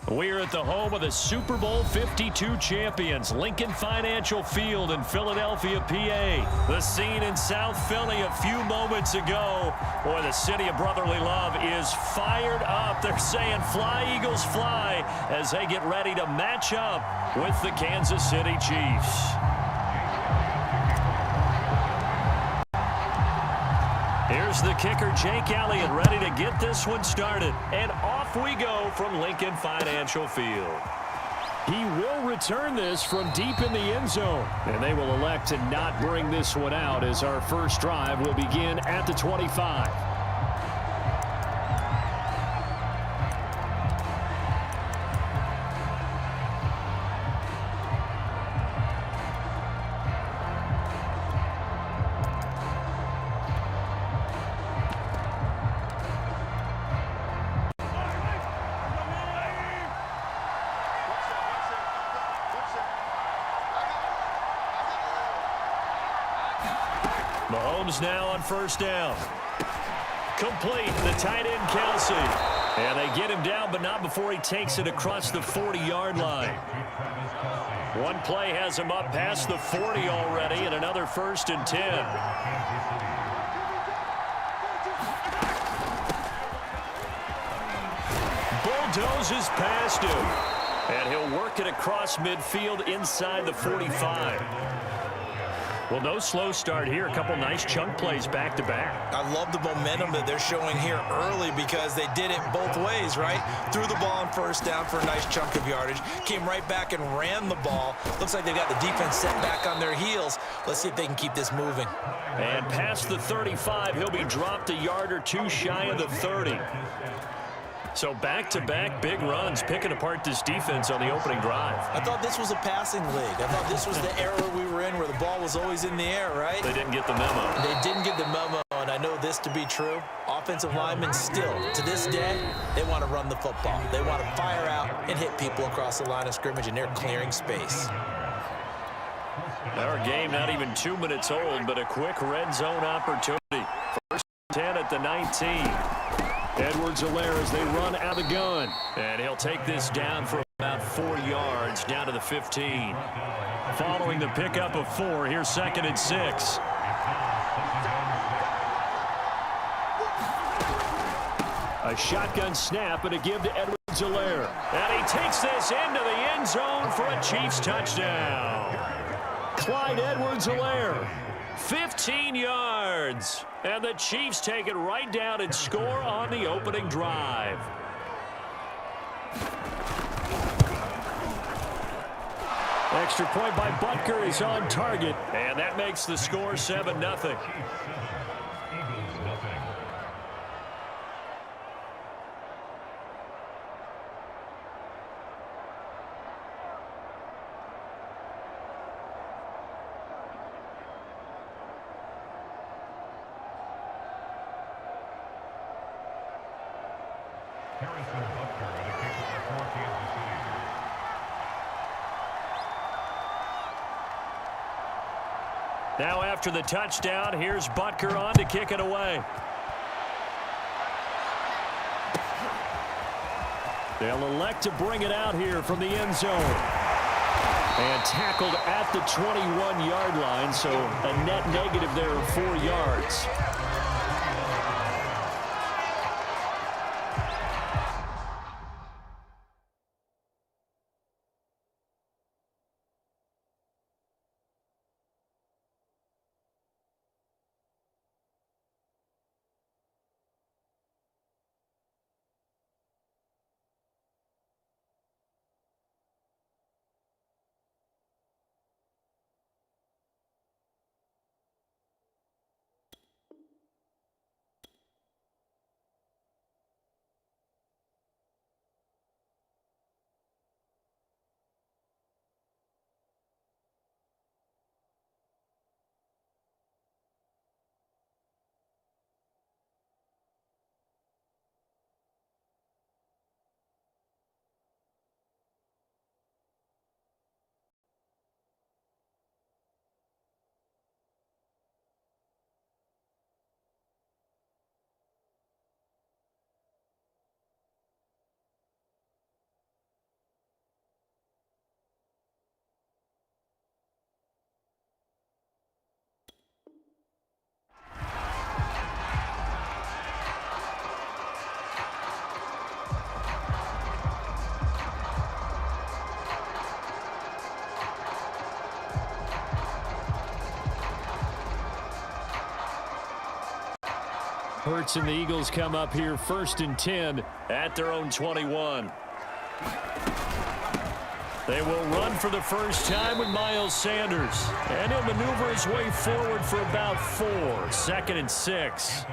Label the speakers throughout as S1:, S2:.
S1: We're at the home of the Super Bowl 52 champions, Lincoln Financial Field in Philadelphia, PA. The scene in South Philly a few moments ago. Boy, the city of brotherly love is fired up. They're saying, "Fly, Eagles, fly," as they get ready to match up with the Kansas City Chiefs. Here's the kicker, Jake Elliott, ready to get this one started. And off we go from Lincoln Financial Field. He will return this from deep in the end zone. And they will elect to not bring this one out as our first drive will begin at the 25. Mahomes now on first down. Complete, the tight end Kelsey. And they get him down, but not before he takes it across the 40-yard line. One play has him up past the 40 already, and another 1st and 10. Bulldozes past him. And he'll work it across midfield inside the 45. Well, no slow start here. A couple nice chunk plays back-to-back.
S2: I love the momentum that they're showing here early because they did it both ways, right? Threw the ball on first down for a nice chunk of yardage. Came right back and ran the ball. Looks like they've got the defense set back on their heels. Let's see if they can keep this moving.
S1: And past the 35, he'll be dropped a yard or two shy of the 30. So back-to-back big runs, picking apart this defense on the opening drive.
S2: I thought this was a passing league. I thought this was the era we were in where the ball was always in the air, right?
S1: They didn't get the memo.
S2: They didn't get the memo, and I know this to be true. Offensive linemen still, to this day, they want to run the football. They want to fire out and hit people across the line of scrimmage, and they're clearing space.
S1: Our game not even 2 minutes old, but a quick red zone opportunity. 1st and 10 at the 19. Edwards-Helaire as they run out of the gun. And he'll take this down for about 4 yards down to the 15. Following the pickup of 4, here's 2nd and 6. A shotgun snap and a give to Edwards-Helaire. And he takes this into the end zone for a Chiefs touchdown. Clyde Edwards-Helaire, 15 yards. And the Chiefs take it right down and score on the opening drive. Extra point by Butker is on target. And that makes the score 7-0. Now after the touchdown, here's Butker on to kick it away. They'll elect to bring it out here from the end zone. And tackled at the 21-yard line, so a net negative there of 4 yards. Hurts and the Eagles come up here 1st and 10 at their own 21. They will run for the first time with Miles Sanders. And he'll maneuver his way forward for about 4. 2nd and 6.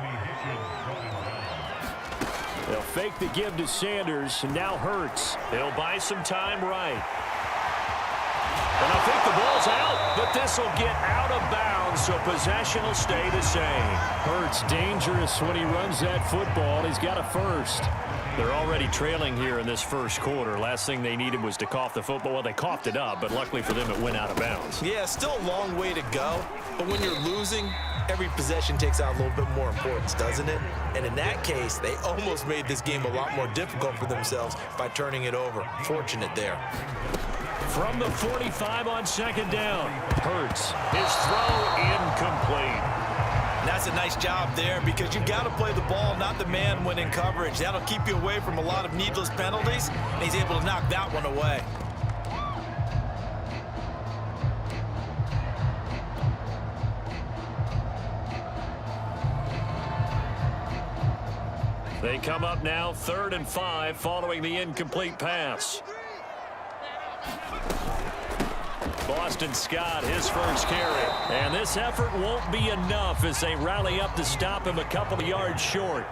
S1: They'll fake the give to Sanders, and now Hurts. He'll buy some time right. And I think the ball's out, but this will get out of bounds, so possession will stay the same. Hurts dangerous when he runs that football, and he's got a first. They're already trailing here in this first quarter. Last thing they needed was to cough the football. Well, they coughed it up, but luckily for them, it went out of bounds.
S2: Yeah, still a long way to go, but when you're losing, every possession takes on a little bit more importance, doesn't it? And in that case, they almost made this game a lot more difficult for themselves by turning it over. Fortunate there.
S1: From the 45 on 2nd down, Hurts. His throw incomplete.
S2: And that's a nice job there because you've got to play the ball, not the man when in coverage. That'll keep you away from a lot of needless penalties, and he's able to knock that one away.
S1: They come up now 3rd and 5 following the incomplete pass. Boston Scott, his first carry. And this effort won't be enough as they rally up to stop him a couple of yards short.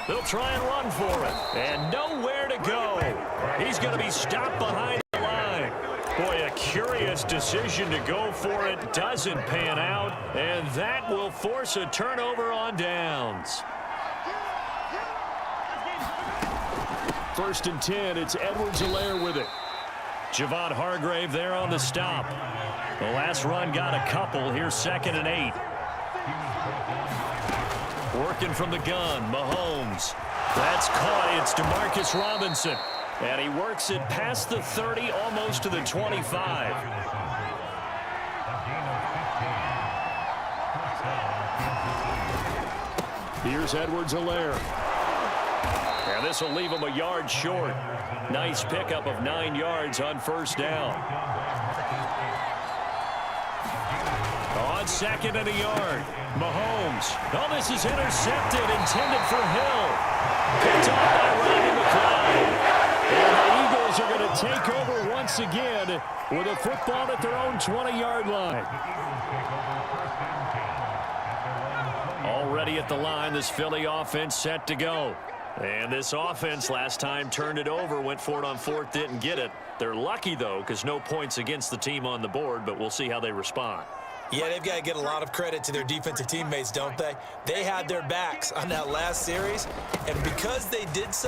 S1: They'll try and run for it. And nowhere to go. He's going to be stopped behind the line. Boy, a curious decision to go for it. Doesn't pan out. And that will force a turnover on downs. 1st and 10, it's Edwards-Helaire with it. Javon Hargrave there on the stop. The last run got a couple. Here's 2nd and 8. Working from the gun, Mahomes. That's caught. It's Demarcus Robinson. And he works it past the 30, almost to the 25. Here's Edwards-Helaire. And this will leave him a yard short. Nice pickup of 9 yards on 1st down. On 2nd and a yard, Mahomes. Oh, this is intercepted, intended for Hill. Picked off by Rodney McLeod. And the Eagles are going to take over once again with a football at their own 20-yard line. Already at the line, this Philly offense set to go. And this offense last time turned it over, went for it on 4th, didn't get it. They're lucky, though, because no points against the team on the board, but we'll see how they respond.
S2: Yeah, they've got to get a lot of credit to their defensive teammates, don't they? They had their backs on that last series, and because they did so,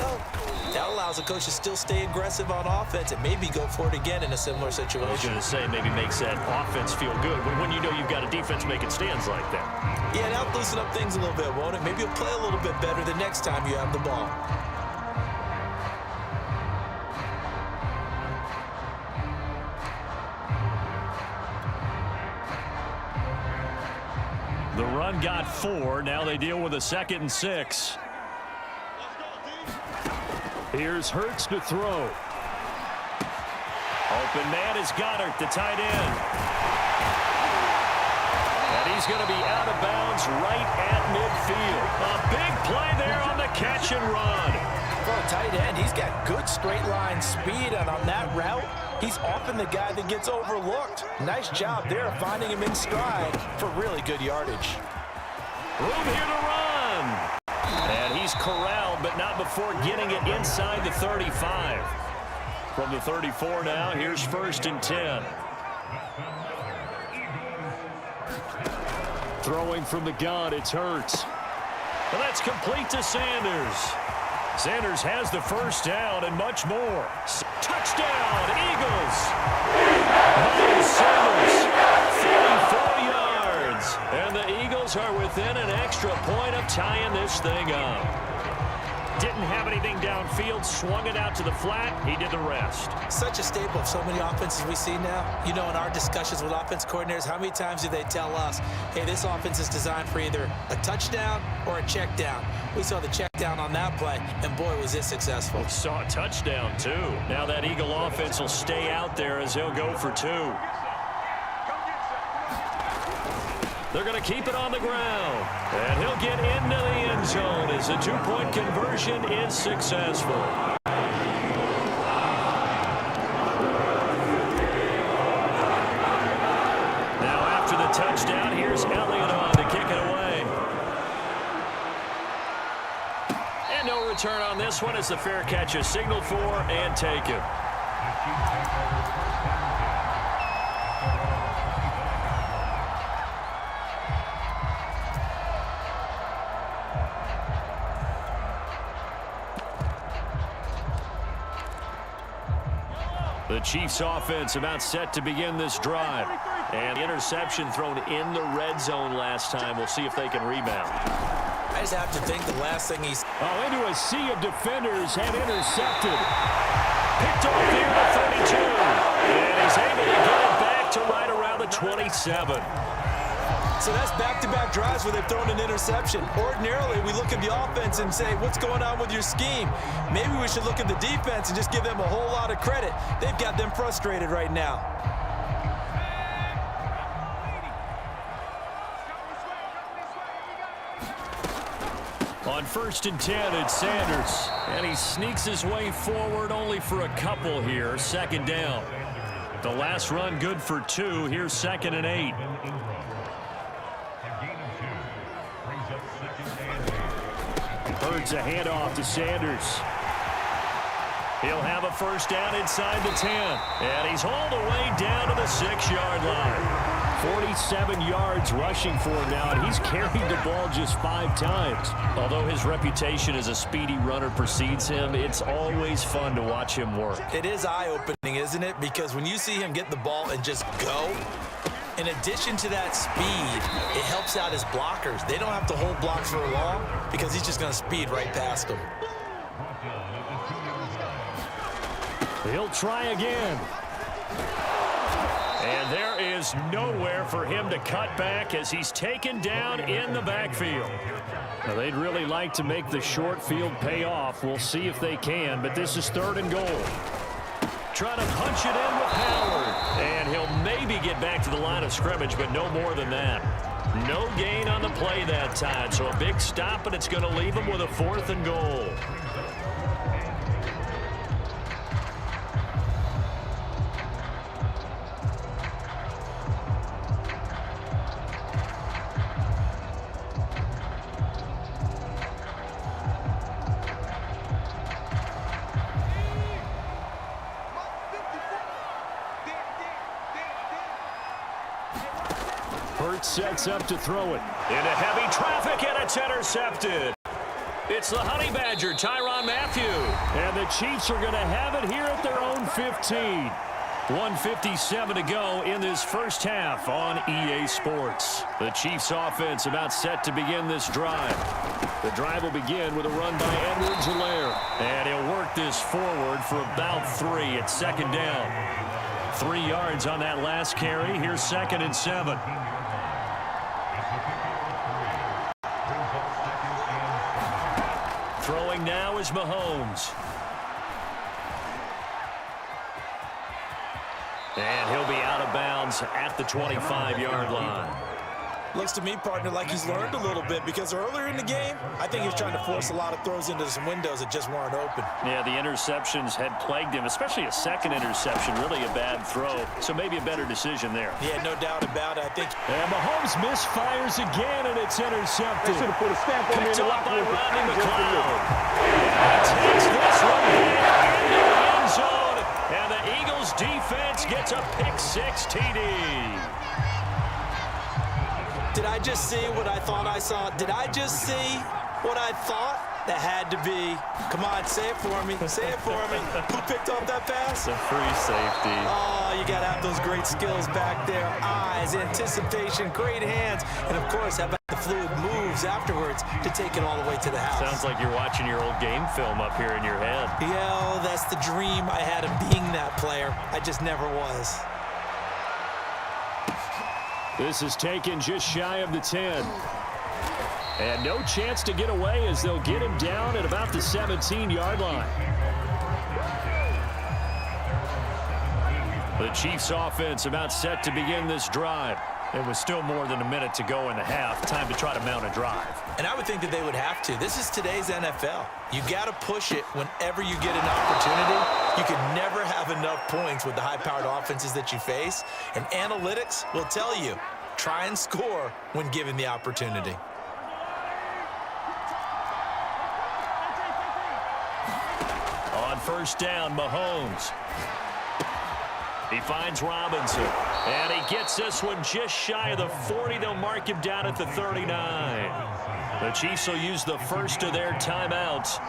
S2: that allows the coach to still stay aggressive on offense and maybe go for it again in a similar situation.
S1: I was going to say maybe makes that offense feel good when you know you've got a defense making stands like that.
S2: Yeah, that'll loosen up things a little bit, won't it? Maybe you'll play a little bit better the next time you have the ball.
S1: The run got 4. Now they deal with a 2nd and 6. Here's Hurts to throw. Open man is Goddard, the tight end. And he's going to be out of bounds right at midfield. A big play there on the catch and run.
S2: For a tight end, he's got good straight line speed, and on that route, he's often the guy that gets overlooked. Nice job there finding him in stride for really good yardage.
S1: Room here to run. And he's corralled, but not before getting it inside the 35. From the 34 now, here's 1st and 10. Throwing from the gun, it's Hurts. Well, that's complete to Sanders. Sanders has the first down and much more. Touchdown, Eagles! Miles Sanders, 34 yards. And the Eagles are within an extra point of tying this thing up. Didn't have anything downfield, swung it out to the flat. He did the rest.
S2: Such a staple of so many offenses we see now. You know, in our discussions with offense coordinators, how many times do they tell us, hey, this offense is designed for either a touchdown or a check down. We saw the check down on that play, and boy, was it successful.
S1: We saw a touchdown, too. Now that Eagle offense will stay out there as he'll go for 2. They're going to keep it on the ground. And he'll get into the end zone as the two-point conversion is successful. Now after the touchdown, here's Elliott on to kick it away. And no return on this one as the fair catch is signaled for and taken. The Chiefs offense about set to begin this drive. And interception thrown in the red zone last time. We'll see if they can rebound.
S2: I just have to think the last thing he's...
S1: Oh, into a sea of defenders and intercepted. Picked off here at 32. And he's able to get it back to right around the 27.
S2: So that's back-to-back drives where they've thrown an interception. Ordinarily, we look at the offense and say, what's going on with your scheme? Maybe we should look at the defense and just give them a whole lot of credit. They've got them frustrated right now.
S1: On 1st and 10, it's Sanders. And he sneaks his way forward only for a couple here. Second down. The last run good for 2. Here's 2nd and 8. Hurts a handoff to Sanders. He'll have a first down inside the 10. And he's hauled away down to the 6-yard line. 47 yards rushing for him now, and he's carried the ball just 5 times. Although his reputation as a speedy runner precedes him, it's always fun to watch him work.
S2: It is eye-opening, isn't it? Because when you see him get the ball and just go, in addition to that speed, it helps out his blockers. They don't have to hold blocks for long because he's just going to speed right past them.
S1: He'll try again. And there is nowhere for him to cut back as he's taken down in the backfield. Now, they'd really like to make the short field pay off. We'll see if they can, but this is 3rd and goal. Trying to punch it in with Howard. And he'll maybe get back to the line of scrimmage, but no more than that. No gain on the play that time, so a big stop, and it's going to leave him with a 4th and goal. Sets up to throw it. Into heavy traffic, and it's intercepted. It's the Honey Badger, Tyrann Mathieu. And the Chiefs are going to have it here at their own 15. 1:57 to go in this first half on EA Sports. The Chiefs offense about set to begin this drive. The drive will begin with a run by Edwards-Helaire. And he'll work this forward for about 3 at 2nd down. 3 yards on that last carry. Here's 2nd and 7. Throwing now is Mahomes. And he'll be out of bounds at the 25-yard line.
S2: Looks to me, partner, like he's learned a little bit because earlier in the game, I think he was trying to force a lot of throws into some windows that just weren't open.
S1: Yeah, the interceptions had plagued him, especially a second interception, really a bad throw. So maybe a better decision there.
S2: Yeah, no doubt about it, I think.
S1: And Mahomes misfires again, and it's intercepted.
S3: They should have put a stamp on
S1: Picked
S3: the
S1: off by
S3: locker room.
S1: Rodney McLeod. And takes this one back into the end zone. And the Eagles defense gets a pick-6 TD.
S2: Did I just see what I thought I saw? Did I just see what I thought? That had to be. Come on, say it for me. Say it for me. Who picked off that pass?
S1: It's a free safety.
S2: Oh, you got to have those great skills back there. Eyes, anticipation, great hands. And, of course, how about the fluid moves afterwards to take it all the way to the house?
S1: Sounds like you're watching your old game film up here in your head.
S2: Yeah, that's the dream I had of being that player. I just never was.
S1: This is taken just shy of the 10. And no chance to get away as they'll get him down at about the 17-yard line. The Chiefs offense about set to begin this drive. It was still more than a minute to go in the half. Time to try to mount a drive.
S2: And I would think that they would have to. This is today's NFL. You got to push it whenever you get an opportunity. You can never have enough points with the high-powered offenses that you face. And analytics will tell you, try and score when given the opportunity.
S1: On first down, Mahomes. He finds Robinson, and he gets this one just shy of the 40. They'll mark him down at the 39. The Chiefs will use the first of their timeouts.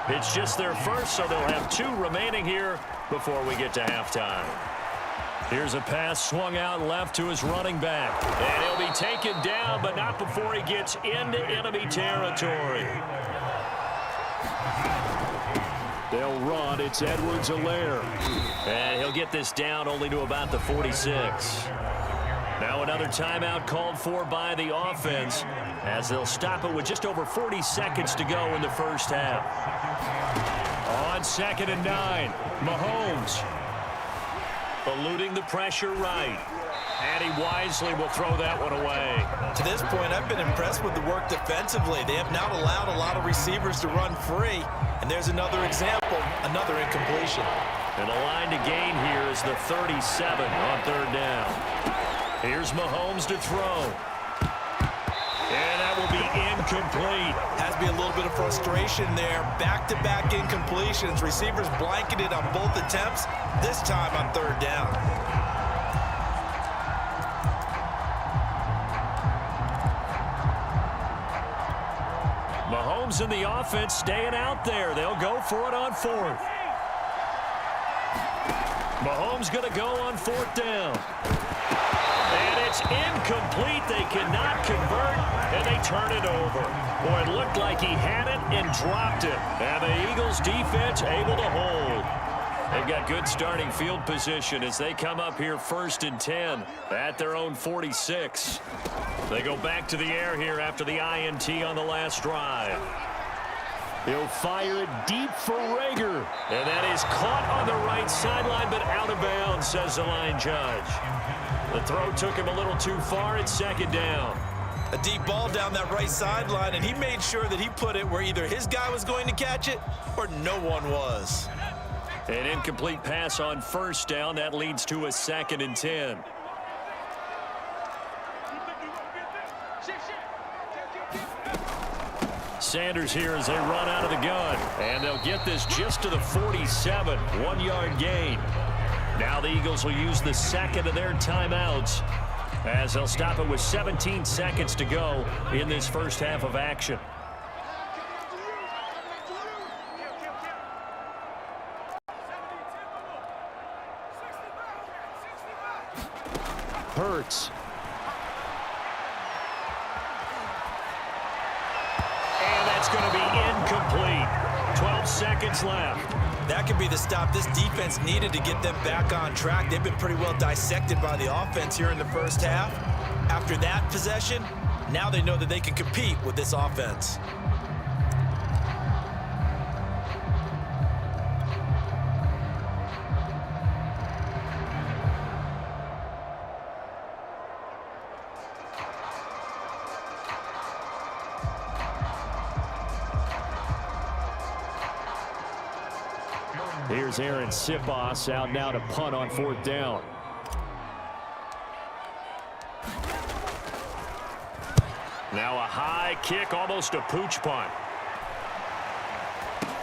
S1: It's just their first, so they'll have 2 remaining here before we get to halftime. Here's a pass swung out left to his running back, and he'll be taken down, but not before he gets into enemy territory. They'll run. It's Edwards-Helaire. And he'll get this down only to about the 46. Now another timeout called for by the offense as they'll stop it with just over 40 seconds to go in the first half. On 2nd and 9, Mahomes eluding the pressure right. And he wisely will throw that one away.
S2: To this point, I've been impressed with the work defensively. They have not allowed a lot of receivers to run free. And there's another example, another incompletion.
S1: And the line to gain here is the 37 on 3rd down. Here's Mahomes to throw. And that will be incomplete.
S2: Has to be a little bit of frustration there. Back-to-back incompletions. Receivers blanketed on both attempts, this time on 3rd down.
S1: Mahomes and the offense staying out there. They'll go for it on 4th. Mahomes going to go on 4th down. And it's incomplete. They cannot convert, and they turn it over. Boy, it looked like he had it and dropped it. And the Eagles defense able to hold. They've got good starting field position as they come up here 1st and 10 at their own 46. They go back to the air here after the INT on the last drive. He'll fire it deep for Rager. And that is caught on the right sideline, but out of bounds, says the line judge. The throw took him a little too far. It's 2nd down.
S2: A deep ball down that right sideline, and he made sure that he put it where either his guy was going to catch it or no one was.
S1: An incomplete pass on 1st down. That leads to a 2nd and 10. Sanders here as they run out of the gun. And they'll get this just to the 47. 1-yard gain. Now the Eagles will use the 2nd of their timeouts as they'll stop it with 17 seconds to go in this first half of action. Hurts. And that's going to be incomplete. 12 seconds left.
S2: That could be the stop this defense needed to get them back on track. They've been pretty well dissected by the offense here in the first half. After that possession, now they know that they can compete with this offense.
S1: Here's Aaron Sipos out now to punt on 4th down. Now a high kick, almost a pooch punt.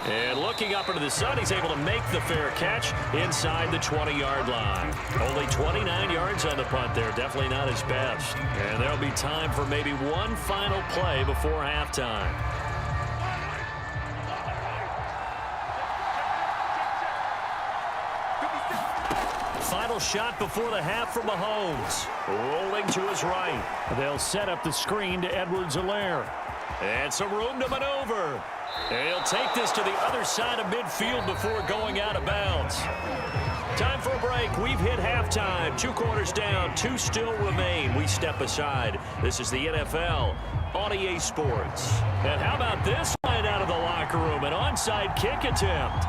S1: And looking up into the sun, he's able to make the fair catch inside the 20-yard line. Only 29 yards on the punt there. Definitely not his best. And there'll be time for maybe one final play before halftime. Final shot before the half for Mahomes. Rolling to his right. They'll set up the screen to Edwards-Helaire. And some room to maneuver. And he'll take this to the other side of midfield before going out of bounds. Time for a break. We've hit halftime. 2 quarters down. 2 still remain. We step aside. This is the NFL on EA Sports. And how about this line out of the locker room? An onside kick attempt.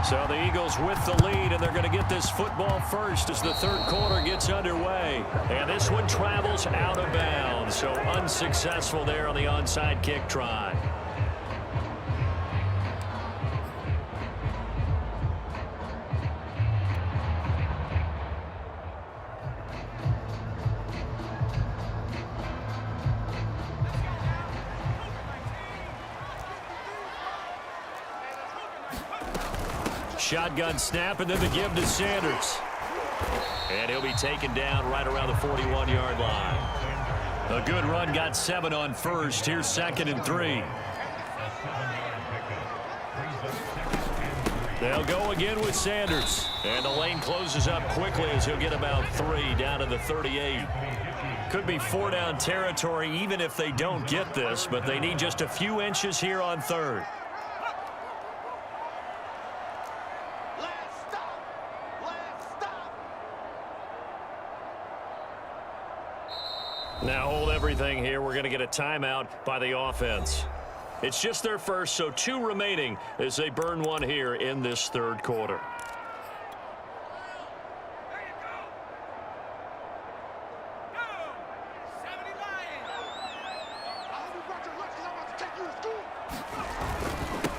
S1: So the Eagles with the lead, and they're going to get this football first as the third quarter gets underway. And this one travels out of bounds, so unsuccessful there on the onside kick try. Shotgun snap, and then the give to Sanders. And he'll be taken down right around the 41-yard line. A good run, got 7 on first. Here's 2nd and 3. They'll go again with Sanders. And the lane closes up quickly as he'll get about 3 down to the 38. Could be 4-down territory even if they don't get this, but they need just a few inches here on 3rd. Now hold everything here. We're going to get a timeout by the offense. It's just their first, so 2 remaining as they burn one here in this third quarter.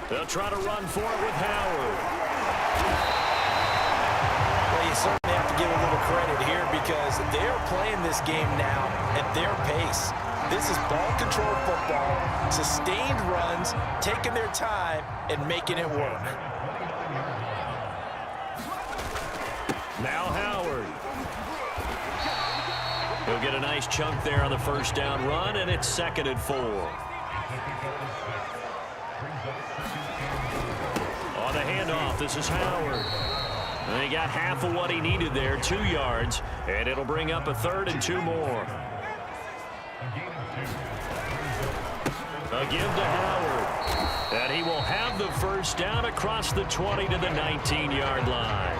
S1: They'll try to run for it with Howard.
S2: Well, you certainly have to give a little credit here because they're playing this game now at their pace. This is ball control football, sustained runs, taking their time and making it work.
S1: Now Howard. He'll get a nice chunk there on the first down run, and it's 2nd and 4. On the handoff, this is Howard. And he got half of what he needed there, 2 yards, and it'll bring up a 3rd and 2 more. A give to Howard. And he will have the first down across the 20 to the 19-yard line.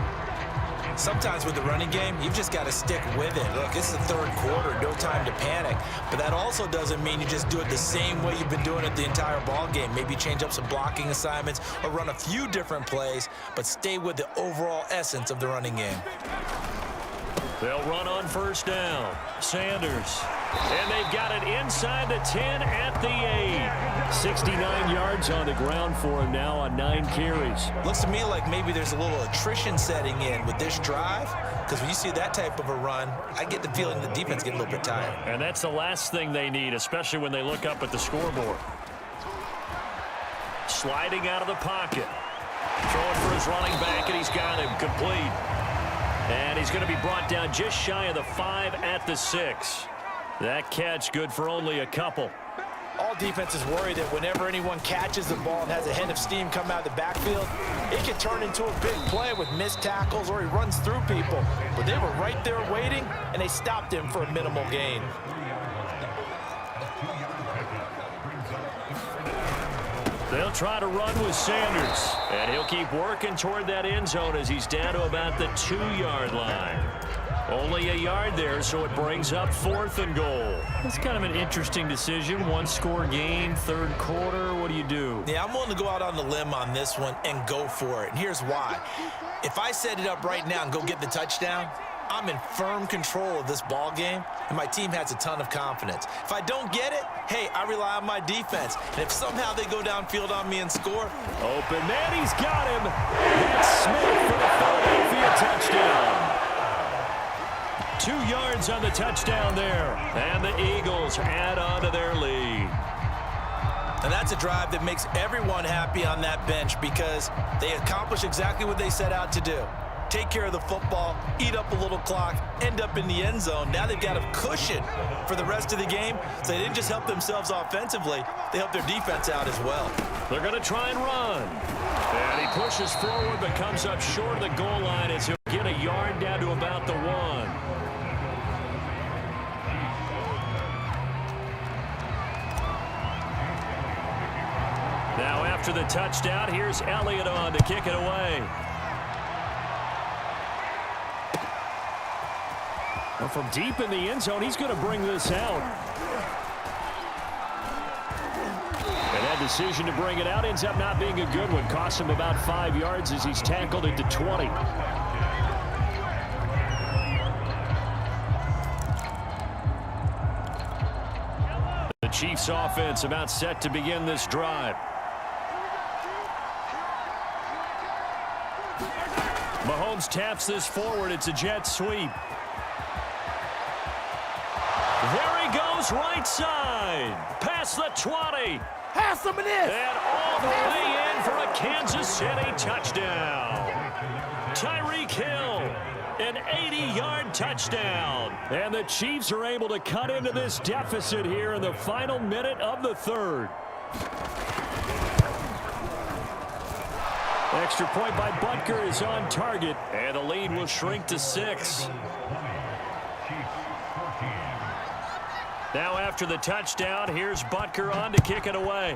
S2: Sometimes with the running game, you've just got to stick with it. Look, this is the third quarter, no time to panic. But that also doesn't mean you just do it the same way you've been doing it the entire ball game. Maybe change up some blocking assignments or run a few different plays, but stay with the overall essence of the running game.
S1: They'll run on first down. Sanders. And they've got it inside the 10 at the 8. 69 yards on the ground for him now on 9 carries.
S2: Looks to me like maybe there's a little attrition setting in with this drive, because when you see that type of a run, I get the feeling the defense get a little bit tired.
S1: And that's the last thing they need, especially when they look up at the scoreboard. Sliding out of the pocket. Throwing for his running back, and he's got him complete. And he's going to be brought down just shy of the 5 at the 6. That catch good for only a couple.
S2: All defenses worry that whenever anyone catches the ball and has a head of steam come out of the backfield, it can turn into a big play with missed tackles or he runs through people. But they were right there waiting, and they stopped him for a minimal gain.
S1: They'll try to run with Sanders, and he'll keep working toward that end zone as he's down to about the 2-yard line. Only a yard there, so it brings up 4th and goal. That's kind of an interesting decision. 1-score game, third quarter. What do you do?
S2: Yeah, I'm willing to go out on the limb on this one and go for it. And here's why. If I set it up right now and go get the touchdown, I'm in firm control of this ball game, and my team has a ton of confidence. If I don't get it, hey, I rely on my defense. And if somehow they go downfield on me and score.
S1: Open man, he's got him. That's Smith for the Philadelphia touchdown. 2 yards on the touchdown there. And the Eagles add on to their lead.
S2: And that's a drive that makes everyone happy on that bench because they accomplish exactly what they set out to do. Take care of the football, eat up a little clock, end up in the end zone. Now they've got a cushion for the rest of the game. So they didn't just help themselves offensively, they helped their defense out as well.
S1: They're going to try and run. And he pushes forward but comes up short of the goal line as he'll get a yard down to about the 1. Now after the touchdown, here's Elliott on to kick it away. Well, from deep in the end zone, he's going to bring this out. And had decision to bring it out ends up not being a good one. Costs him about 5 yards as he's tackled it to 20. The Chiefs offense about set to begin this drive. Mahomes taps this forward. It's a jet sweep. There he goes, right side. Past the 20.
S3: Pass him it is.
S1: And all the way in for a Kansas City touchdown. Tyreek Hill, an 80-yard touchdown. And the Chiefs are able to cut into this deficit here in the final minute of the third. Extra point by Butker is on target, and the lead will shrink to 6. Now after the touchdown, here's Butker on to kick it away.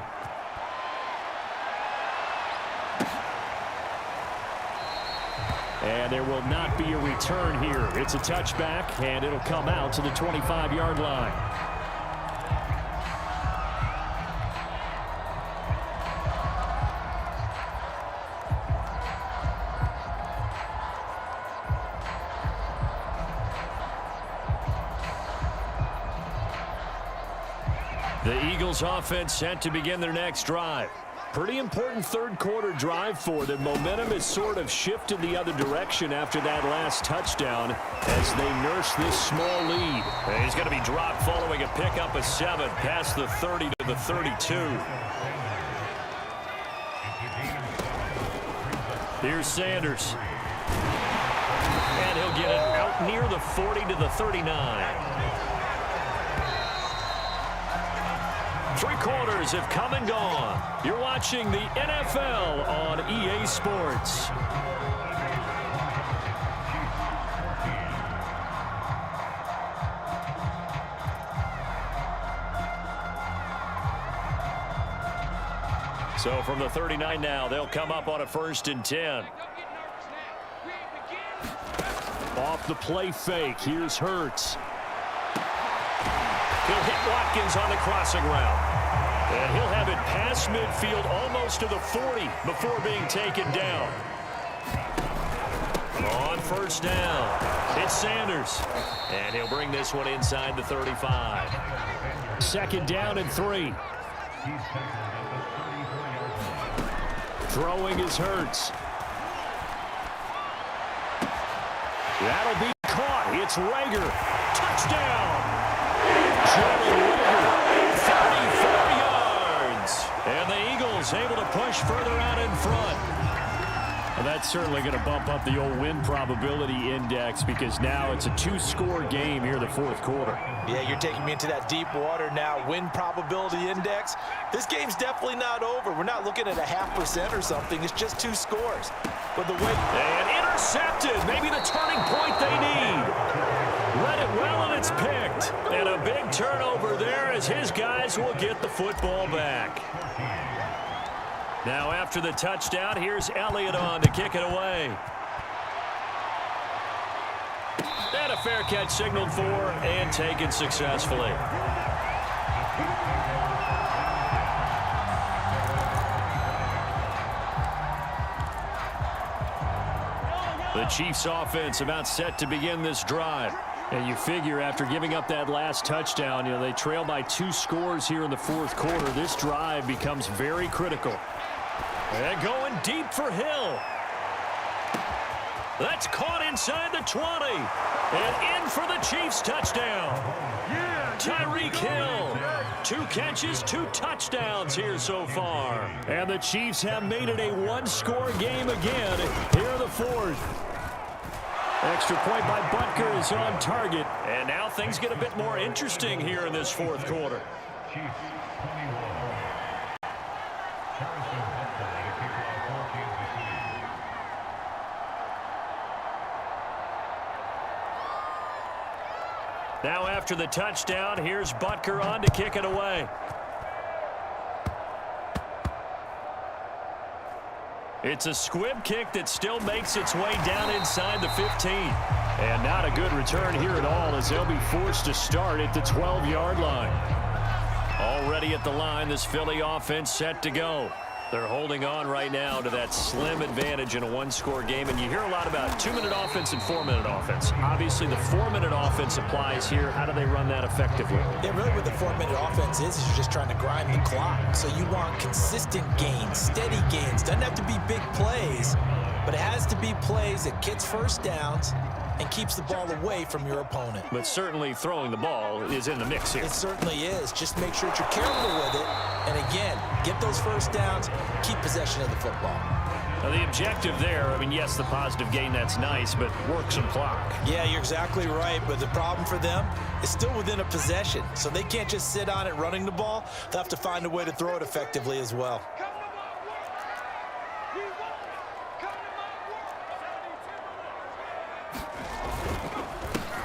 S1: And there will not be a return here. It's a touchback, and it'll come out to the 25-yard line. The Eagles offense set to begin their next drive. Pretty important third quarter drive for them. Momentum has sort of shifted the other direction after that last touchdown as they nurse this small lead. And he's going to be dropped following a pickup of 7 past the 30 to the 32. Here's Sanders. And he'll get it out near the 40 to the 39. 3 quarters have come and gone. You're watching the NFL on EA Sports. So from the 39 now, they'll come up on a 1st and 10. Off the play fake, here's Hurts. He'll hit Watkins on the crossing route. And he'll have it past midfield almost to the 40 before being taken down. On 1st down, it's Sanders. And he'll bring this one inside the 35. 2nd down and 3. Throwing is Hurts. That'll be caught. It's Rager. Touchdown. 34 yards. And the Eagles able to push further out in front. Well, that's certainly going to bump up the old win probability index because now it's a 2-score game here in the 4th quarter.
S2: Yeah, you're taking me into that deep water now. Win probability index. This game's definitely not over. We're not looking at a 0.5% or something. It's just 2 scores. But the way...
S1: And intercepted. Maybe the turning point they need. Read it well, and it's picked. And a big turnover there as his guys will get the football back. Now after the touchdown, here's Elliott on to kick it away. And a fair catch signaled for and taken successfully. The Chiefs offense about set to begin this drive. And you figure after giving up that last touchdown, they trail by 2 scores here in the 4th quarter. This drive becomes very critical. And going deep for Hill. That's caught inside the 20. And in for the Chiefs touchdown. Tyreek Hill. 2 catches, 2 touchdowns here so far. And the Chiefs have made it a 1-score game again here in the 4th. Extra point by Butker is on target. And now things get a bit more interesting here in this 4th quarter. Now after the touchdown, here's Butker on to kick it away. It's a squib kick that still makes its way down inside the 15. And not a good return here at all as they'll be forced to start at the 12-yard line. All Already at the line, this Philly offense set to go. They're holding on right now to that slim advantage in a one-score game. And you hear a lot about 2-minute offense and 4-minute offense. Obviously, the 4-minute offense applies here. How do they run that effectively?
S2: Yeah, really what the 4-minute offense is you're just trying to grind the clock. So you want consistent gains, steady gains. Doesn't have to be big plays, but it has to be plays that gets first downs and keeps the ball away from your opponent.
S1: But certainly throwing the ball is in the mix here.
S2: It certainly is. Just make sure that you're careful with it. And again, get those first downs, keep possession of the football.
S1: Now the objective there, I mean, yes, the positive gain, that's nice, but work some clock.
S2: Yeah, you're exactly right. But the problem for them is still within a possession. So they can't just sit on it running the ball. They'll have to find a way to throw it effectively as well.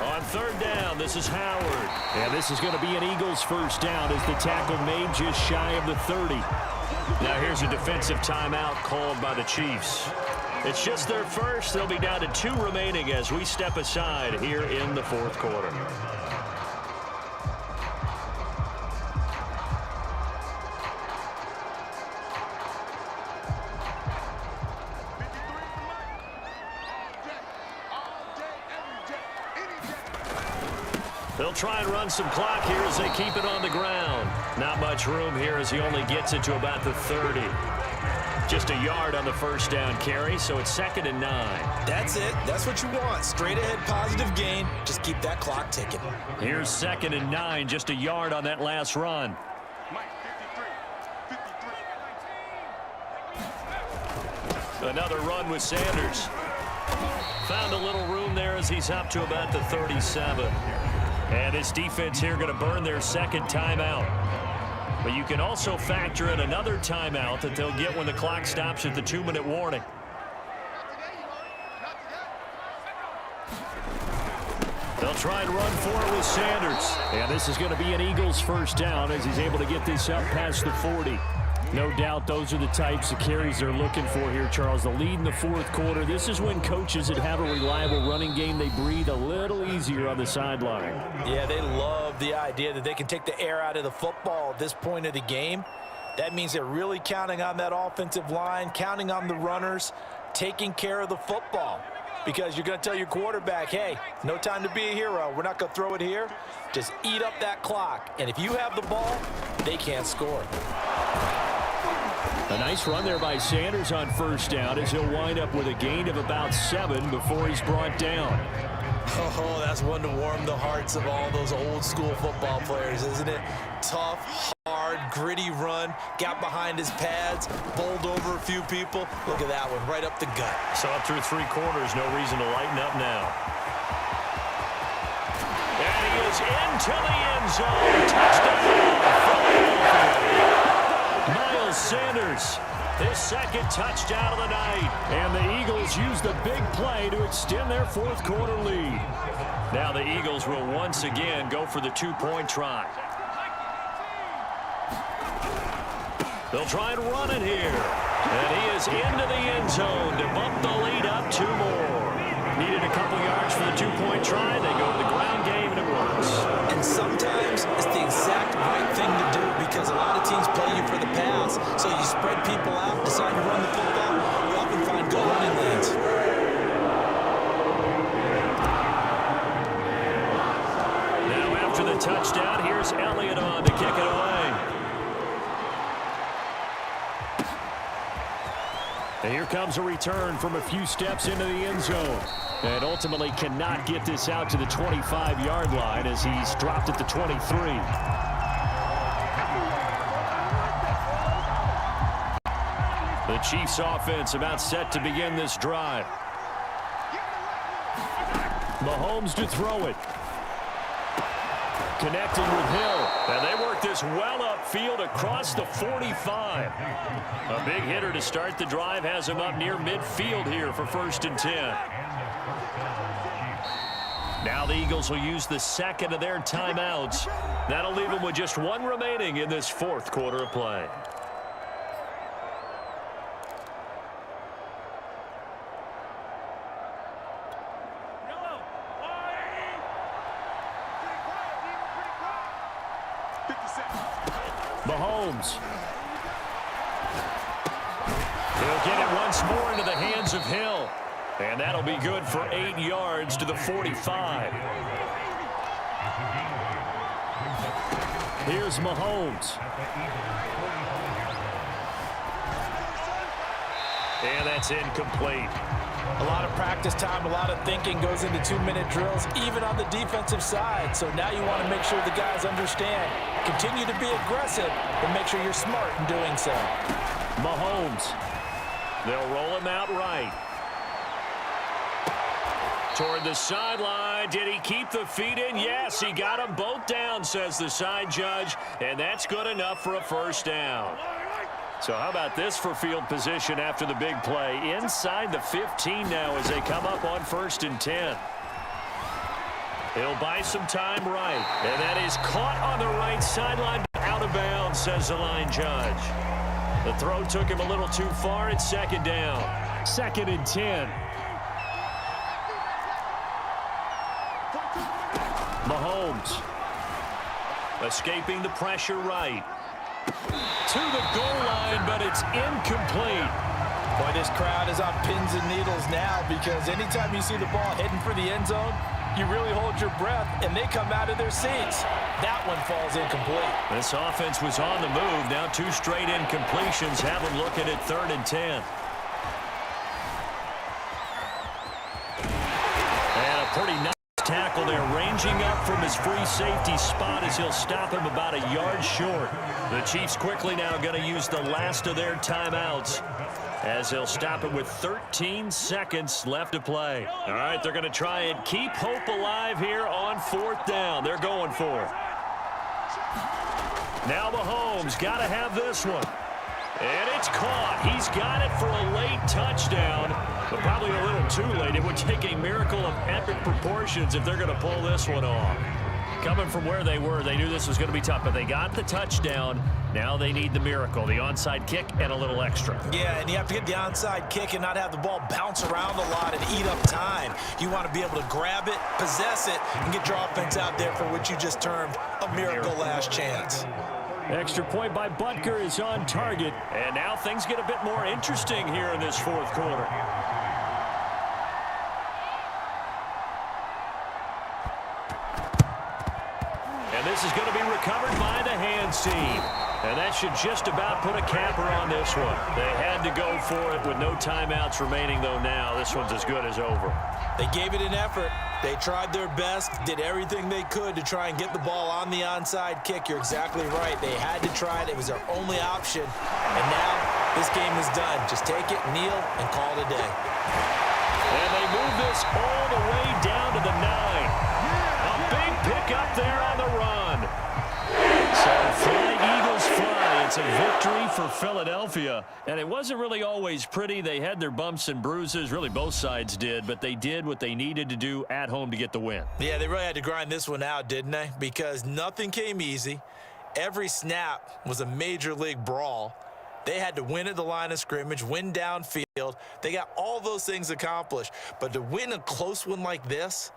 S1: On third down, this is Howard. And this is going to be an Eagles first down as the tackle made just shy of the 30. Now here's a defensive timeout called by the Chiefs. It's just their first. They'll be down to 2 remaining as we step aside here in the fourth quarter. They'll try and run some clock here as they keep it on the ground. Not much room here as he only gets it to about the 30. Just a yard on the first down carry, so it's 2nd and 9.
S2: That's it. That's what you want. Straight ahead positive gain. Just keep that clock ticking.
S1: Here's 2nd and 9, just a yard on that last run. Another run with Sanders. Found a little room there as he's up to about the 37. And this defense here going to burn their second timeout. But you can also factor in another timeout that they'll get when the clock stops at the 2-minute warning. They'll try and run for it with Sanders. And this is going to be an Eagles first down as he's able to get this up past the 40. No doubt those are the types of carries they're looking for here, Charles. The lead in the fourth quarter. This is when coaches that have a reliable running game, they breathe a little easier on the sideline.
S2: Yeah, they love the idea that they can take the air out of the football at this point of the game. That means they're really counting on that offensive line, counting on the runners, taking care of the football. Because you're going to tell your quarterback, hey, no time to be a hero. We're not going to throw it here. Just eat up that clock. And if you have the ball, they can't score.
S1: A nice run there by Sanders on first down as he'll wind up with a gain of about 7 before he's brought down.
S2: Oh, that's one to warm the hearts of all those old school football players, isn't it? Tough, hard, gritty run, got behind his pads, bowled over a few people. Look at that one, right up the gut.
S1: So up through 3 quarters, no reason to lighten up now. And he is into the end zone. Touchdown. Miles Sanders, his second touchdown of the night. And the Eagles use the big play to extend their fourth quarter lead. Now the Eagles will once again go for the 2-point try. They'll try and run it here. And he is into the end zone to bump the lead up 2 more. Needed a couple yards for the 2-point try. They go to the ground game, and it works.
S2: And sometimes it's the exact right thing to do because a lot of teams play you for the pass. So you spread people out, decide to run the football. You often find good running lanes.
S1: Now after the touchdown, here's Elliott on to kick it away. And here comes a return from a few steps into the end zone. And ultimately cannot get this out to the 25-yard line as he's dropped at the 23. The Chiefs offense about set to begin this drive. Mahomes to throw it. Connecting with Hill. And they work this well upfield across the 45. A big hitter to start the drive has him up near midfield here for 1st and 10. Now the Eagles will use the second of their timeouts. That'll leave them with just 1 remaining in this fourth quarter of play. Mahomes. He'll get it once more into the hands of Hill. And that'll be good for 8 yards to the 45. Here's Mahomes. And that's incomplete.
S2: A lot of practice time, a lot of thinking goes into 2-minute drills, even on the defensive side. So now you want to make sure the guys understand. Continue to be aggressive, but make sure you're smart in doing so.
S1: Mahomes. They'll roll him out right. Toward the sideline. Did he keep the feet in? Yes, he got them both down, says the side judge. And that's good enough for a first down. So how about this for field position after the big play? Inside the 15 now as they come up on 1st and 10. He'll buy some time right. And that is caught on the right sideline. Out of bounds, says the line judge. The throw took him a little too far. It's 2nd down. 2nd and 10. Mahomes. Escaping the pressure right. To the goal line, but it's incomplete.
S2: Boy, this crowd is on pins and needles now because anytime you see the ball heading for the end zone, you really hold your breath, and they come out of their seats. That one falls incomplete.
S1: This offense was on the move. Now 2 straight incompletions have them looking at 3rd and 10. And a pretty nice tackle there, ranging up from his free safety spot as he'll stop him about a yard short. The Chiefs quickly now going to use the last of their timeouts as they'll stop it with 13 seconds left to play. All right, they're going to try and keep hope alive here on 4th down. They're going for it. Now Mahomes got to have this one. And it's caught. He's got it for a late touchdown, but probably a little too late. It would take a miracle of epic proportions if they're going to pull this one off. Coming from where they were, they knew this was going to be tough, but they got the touchdown. Now they need the miracle, the onside kick and a little extra.
S2: Yeah, and you have to get the onside kick and not have the ball bounce around a lot and eat up time. You want to be able to grab it, possess it, and get your offense out there for what you just termed a miracle last chance.
S1: Extra point by Butker is on target, and now things get a bit more interesting here in this 4th quarter. And this is going to be recovered by the hands team. And that should just about put a capper on this one. They had to go for it with no timeouts remaining, though now. This one's as good as over.
S2: They gave it an effort. They tried their best, did everything they could to try and get the ball on the onside kick. You're exactly right. They had to try it. It was their only option. And now this game is done. Just take it, kneel, and call it a day.
S1: And they move this all the way down to the 9. A big pickup there on the run. So fly, Eagles fly. It's a victory for Philadelphia. And it wasn't really always pretty. They had their bumps and bruises. Really, both sides did. But they did what they needed to do at home to get the win.
S2: Yeah, they really had to grind this one out, didn't they? Because nothing came easy. Every snap was a major league brawl. They had to win at the line of scrimmage, win downfield. They got all those things accomplished. But to win a close one like this,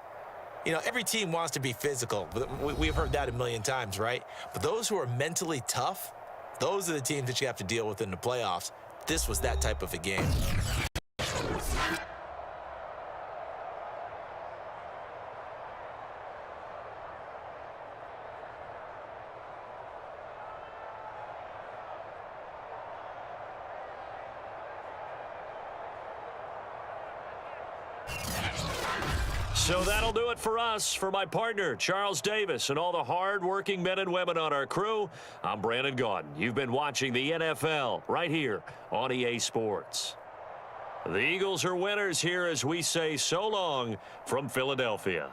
S2: you know, every team wants to be physical. We've heard that a million times, right? But those who are mentally tough, those are the teams that you have to deal with in the playoffs. This was that type of a game.
S1: So that'll do it for us. For my partner, Charles Davis, and all the hard-working men and women on our crew, I'm Brandon Gaudin. You've been watching the NFL right here on EA Sports. The Eagles are winners here as we say so long from Philadelphia.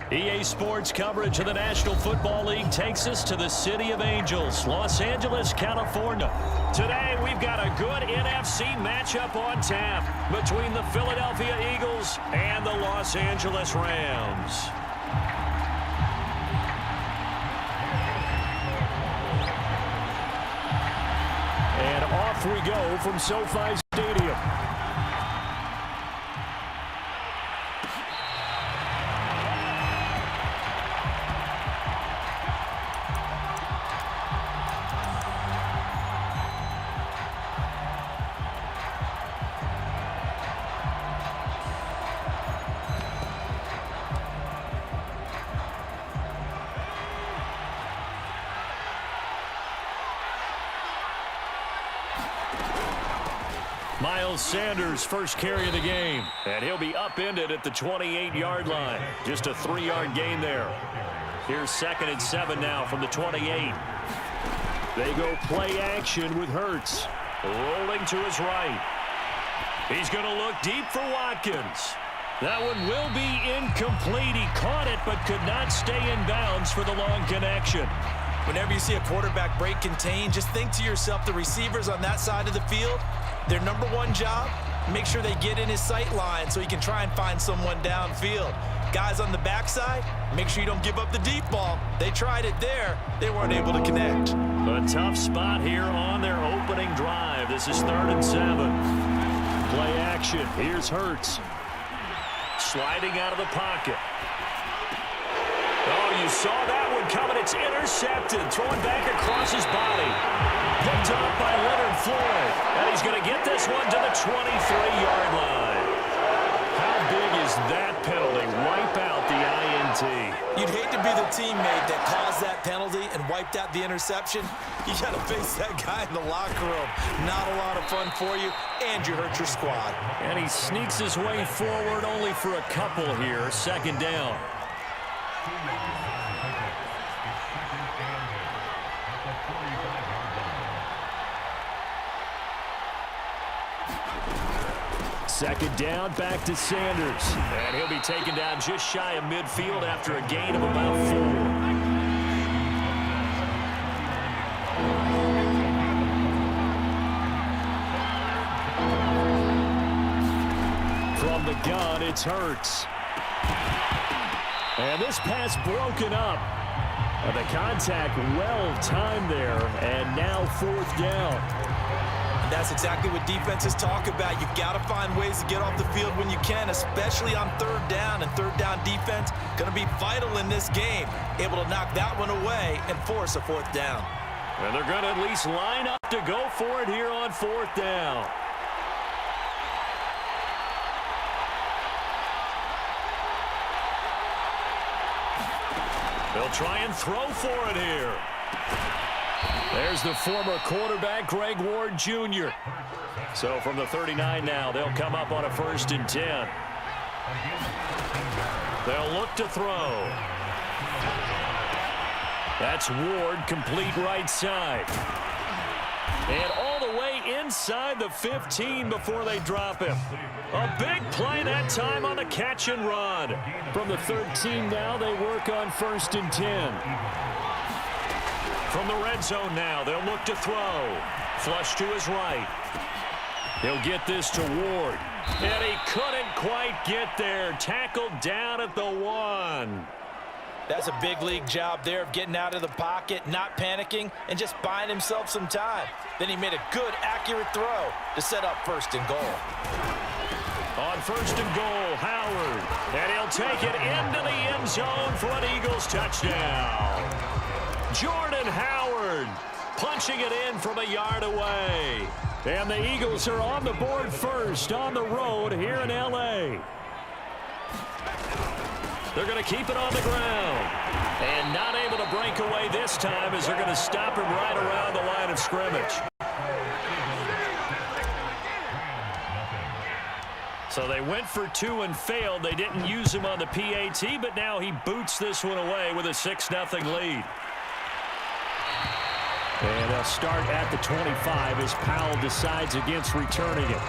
S1: EA Sports coverage of the National Football League takes us to the City of Angels, Los Angeles, California. Today, we've got a good NFC matchup on tap between the Philadelphia Eagles and the Los Angeles Rams. And off we go from SoFi Stadium. Miles Sanders first carry of the game, and he'll be upended at the 28-yard line. Just a 3-yard gain there. Here's 2nd and 7 now from the 28. They go play action with Hurts. Rolling to his right. He's going to look deep for Watkins. That one will be incomplete. He caught it but could not stay in bounds for the long connection.
S2: Whenever you see a quarterback break contain, just think to yourself, the receivers on that side of the field, their number one job, make sure they get in his sight line so he can try and find someone downfield. Guys on the backside, make sure you don't give up the deep ball. They tried it there. They weren't able to connect.
S1: A tough spot here on their opening drive. This is 3rd and 7. Play action. Here's Hurts. Sliding out of the pocket. Oh, you saw that one coming. It's intercepted. Throwing back across his body. Picked up by Leonard Floyd. And he's going to get this one to the 23-yard line. How big is that penalty? Wipe out the INT.
S2: You'd hate to be the teammate that caused that penalty and wiped out the interception. You got to face that guy in the locker room. Not a lot of fun for you, and you hurt your squad.
S1: And he sneaks his way forward only for a couple here. 2nd down. Second down, back to Sanders. And he'll be taken down just shy of midfield after a gain of about 4. From the gun, it's Hurts. And this pass broken up. The contact well timed there, and now 4th down.
S2: And that's exactly what defenses talk about. You've got to find ways to get off the field when you can, especially on 3rd down. And 3rd down defense going to be vital in this game. Able to knock that one away and force a 4th down.
S1: And they're going to at least line up to go for it here on 4th down. They'll try and throw for it here. There's the former quarterback, Greg Ward Jr. So from the 39 now, they'll come up on a 1st and 10. They'll look to throw. That's Ward, complete right side. And all the way inside the 15 before they drop him. A big play that time on the catch and run. From the 13 now, they work on 1st and 10. From the red zone now, they'll look to throw. Flush to his right. He'll get this to Ward. And he couldn't quite get there. Tackled down at the 1.
S2: That's a big league job there of getting out of the pocket, not panicking, and just buying himself some time. Then he made a good, accurate throw to set up 1st and goal.
S1: On 1st and goal, Howard. And he'll take it into the end zone for an Eagles touchdown. Jordan Howard punching it in from a yard away. And the Eagles are on the board first on the road here in L.A. They're going to keep it on the ground. And not able to break away this time as they're going to stop him right around the line of scrimmage. So they went for 2 and failed. They didn't use him on the PAT, but now he boots this one away with a 6-0 lead. And they'll start at the 25 as Powell decides against returning it.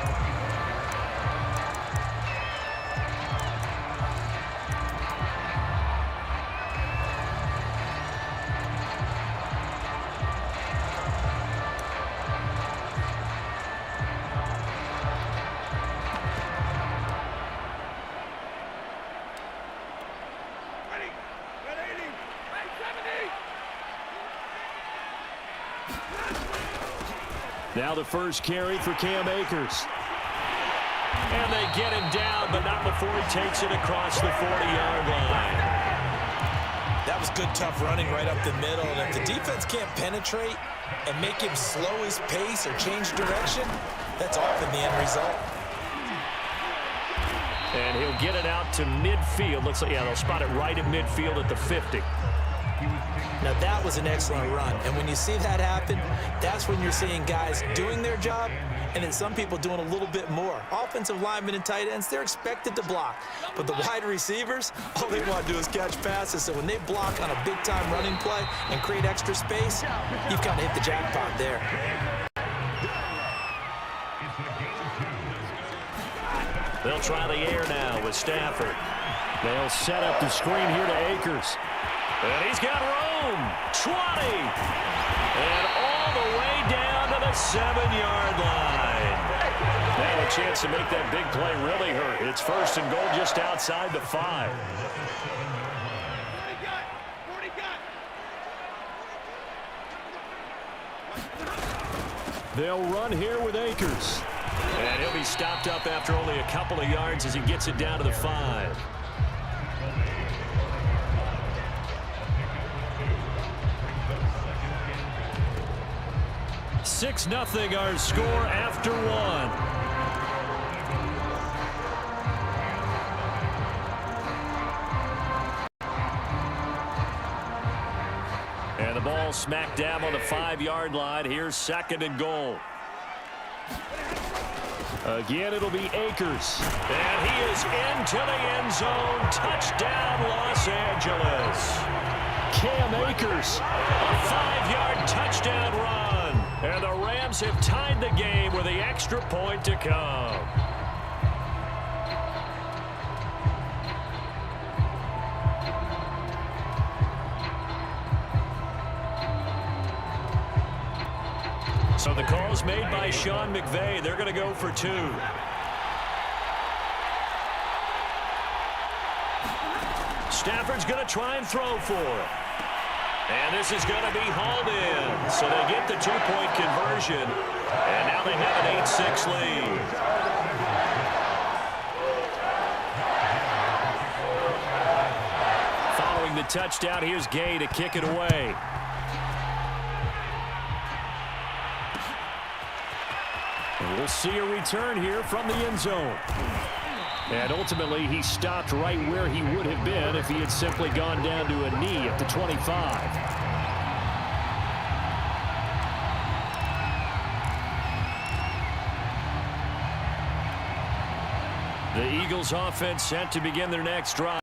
S1: Now the first carry for Cam Akers. And they get him down, but not before he takes it across the 40-yard line.
S2: That was good, tough running right up the middle. And if the defense can't penetrate and make him slow his pace or change direction, that's often the end result.
S1: And he'll get it out to midfield. Looks like, yeah, they'll spot it right at midfield at the 50.
S2: Now, that was an excellent run. And when you see that happen, that's when you're seeing guys doing their job and then some people doing a little bit more. Offensive linemen and tight ends, they're expected to block. But the wide receivers, all they want to do is catch passes. So when they block on a big-time running play and create extra space, you've kind of hit the jackpot there.
S1: They'll try the air now with Stafford. They'll set up the screen here to Akers. And he's got room. 20. And all the way down to the 7-yard line. Now a chance to make that big play really hurt. It's first and goal just outside the 5. They'll run here with Akers. And he'll be stopped up after only a couple of yards as he gets it down to the 5. 6-0 our score after 1. And the ball smack dab on the 5-yard line. Here's second and goal. Again, it'll be Akers. And he is into the end zone. Touchdown, Los Angeles. Cam Akers, a 5-yard touchdown run. And the Rams have tied the game with the extra point to come. So the call's made by Sean McVay. They're going to go for 2. Stafford's going to try and throw for it. And this is going to be hauled in. So they get the 2-point conversion. And now they have an 8-6 lead. Following the touchdown, here's Gay to kick it away. And we'll see a return here from the end zone. And ultimately, he stopped right where he would have been if he had simply gone down to a knee at the 25. The Eagles offense set to begin their next drive.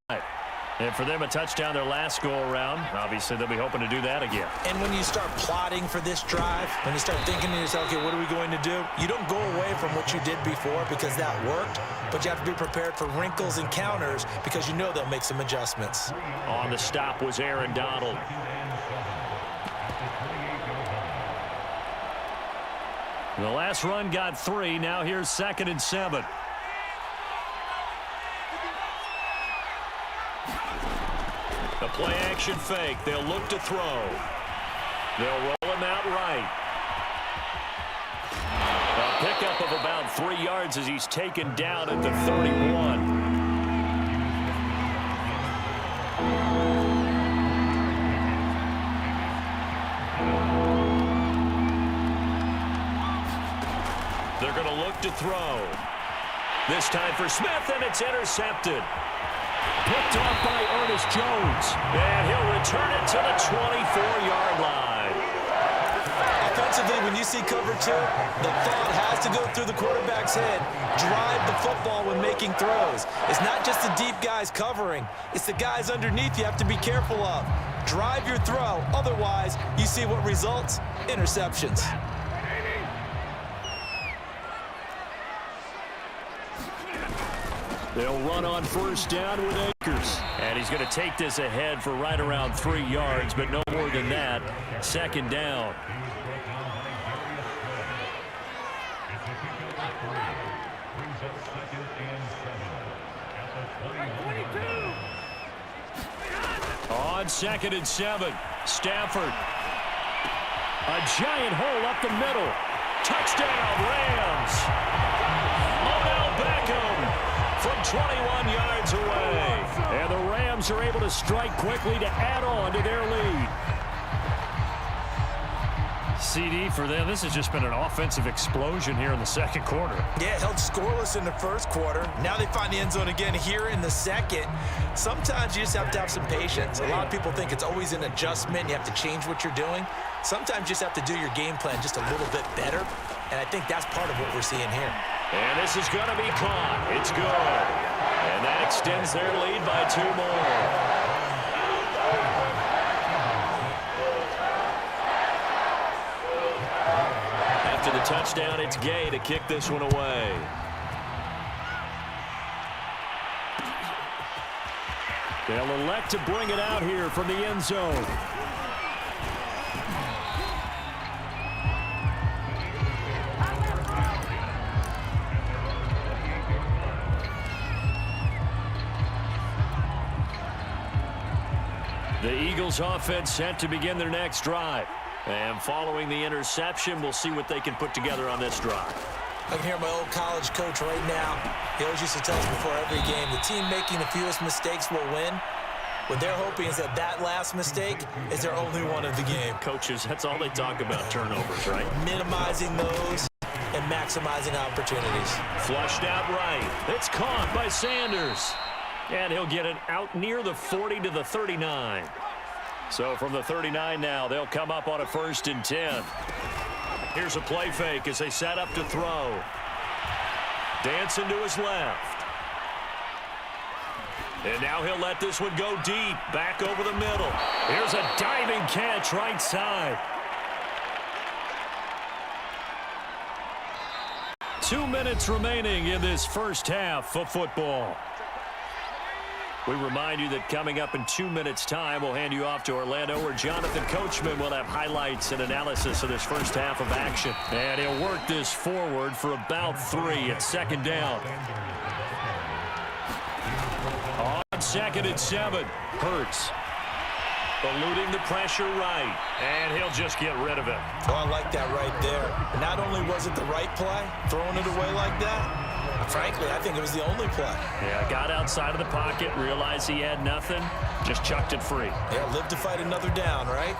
S1: And for them, a touchdown their last go-around. Obviously, they'll be hoping to do that again.
S2: And when you start plotting for this drive, when you start thinking to yourself, okay, what are we going to do? You don't go away from what you did before because that worked, but you have to be prepared for wrinkles and counters because you know they'll make some adjustments.
S1: On the stop was Aaron Donald. The last run got 3. Now here's 2nd and 7. A play-action fake. They'll look to throw. They'll roll him out right. A pickup of about 3 yards as he's taken down at the 31. They're going to look to throw. This time for Smith, and it's intercepted. Picked off by Ernest Jones. And he'll return it to the 24-yard line.
S2: Offensively, when you see cover 2, the thought has to go through the quarterback's head. Drive the football when making throws. It's not just the deep guys covering. It's the guys underneath you have to be careful of. Drive your throw. Otherwise, you see what results? Interceptions.
S1: They'll run on first down with Akers. And he's going to take this ahead for right around 3 yards, but no more than that. 2nd down. On 2nd and 7, Stafford. A giant hole up the middle. Touchdown, Rams. Odell Beckham from 21 yards away. And the Rams are able to strike quickly to add on to their lead. CD for them. This has just been an offensive explosion here in the second quarter.
S2: Yeah, held scoreless in the first quarter. Now they find the end zone again here in the second. Sometimes you just have to have some patience. A lot of people think it's always an adjustment. You have to change what you're doing. Sometimes you just have to do your game plan just a little bit better. And I think that's part of what we're seeing here.
S1: And this is going to be caught. It's good. And that extends their lead by 2 more. After the touchdown, it's Gay to kick this one away. They'll elect to bring it out here from the end zone. The Eagles offense set to begin their next drive. And following the interception, we'll see what they can put together on this drive.
S2: I can hear my old college coach right now. He always used to tell us before every game, the team making the fewest mistakes will win. What they're hoping is that last mistake is their only one of the game.
S1: Coaches, that's all they talk about, turnovers, right?
S2: Minimizing those and maximizing opportunities.
S1: Flushed out right. It's caught by Sanders. And he'll get it out near the 40 to the 39. So from the 39 now, they'll come up on a 1st and 10. Here's a play fake as they set up to throw. Dancing to his left. And now he'll let this one go deep, back over the middle. Here's a diving catch right side. 2 minutes remaining in this first half of football. We remind you that coming up in 2 minutes' time, we'll hand you off to Orlando, where Jonathan Coachman will have highlights and analysis of this first half of action. And he'll work this forward for about 3 at 2nd down. On 2nd and 7, Hurts. Eluding the pressure right, and he'll just get rid of it.
S2: Oh, I like that right there. Not only was it the right play, throwing it away like that, frankly, I think it was the only play.
S1: Yeah, got outside of the pocket, realized he had nothing, just chucked it free.
S2: Yeah, live to fight another down, right?